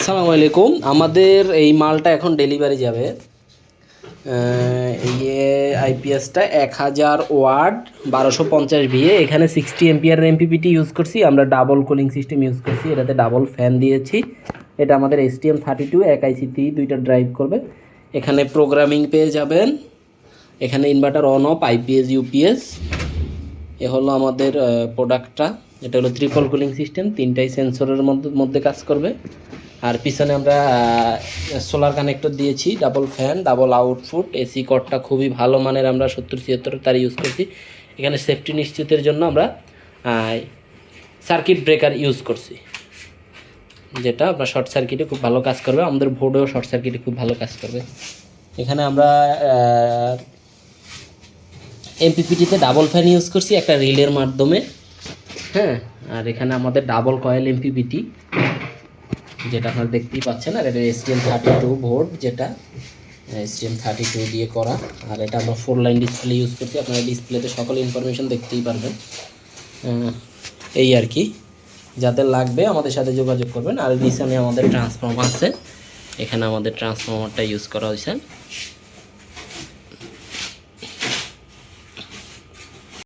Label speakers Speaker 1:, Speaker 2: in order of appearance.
Speaker 1: আসসালামু আলাইকুম। আমাদের এই মালটা এখন ডেলিভারি যাবে। এই আইপিএসটা 1000 ওয়াট 1250 ভিএ। এখানে 60 এমপিয়ার এমপিপিটি ইউজ করছি, আমরা ডাবল কুলিং সিস্টেম ইউজ করছি, এটাতে ডাবল ফ্যান দিয়েছি। এটা আমাদের STM32 এক আইসিটি দুইটা ড্রাইভ করবে। এখানে প্রোগ্রামিং পেয়ে যাবেন, এখানে inverter on off IPS UPS. এ হলো আমাদের প্রোডাক্টটা। এটা হলো ট্রিপল কুলিং সিস্টেম, তিনটাই সেন্সরের মধ্যে কাজ করবে। আর পিছনে আমরা সোলার কানেক্টর দিয়েছি, double fan, double output. AC কর্ডটা খুবই ভালো মানের, আমরা 70-76 তার ইউজ করছি। এখানে সেফটি নিশ্চিতের জন্য আমরা সার্কিট ব্রেকার ইউজ করছি, যেটা আপনার শর্ট সার্কিটে খুব ভালো কাজ করবে। আমাদের বোর্ডেও শর্ট সার্কিটে খুব ভালো কাজ করবে। এখানে আমরা এমপিপিটিতে ডাবল ফ্যান ইউজ করছি একটা রিলের মাধ্যমে। হ্যাঁ, আর এখানে আমাদের ডাবল কয়েল এমপিপিটি, যেটা আপনারা দেখতেই পাচ্ছেন। আর এটা STM32 বোর্ড, যেটা STM32 দিয়ে করা। আর এটা আমরা 4 লাইন ডিসপ্লে ইউজ করছি, আপনারা ডিসপ্লেতে সকল ইনফরমেশন দেখতেই পারবেন। এই আর কি, যাদের লাগবে আমাদের সাথে যোগাযোগ করবেন। আর নিচে আমাদের ট্রান্সফর্মার আছে, এখানে আমাদের ট্রান্সফর্মারটা ইউজ করা হয়েছে।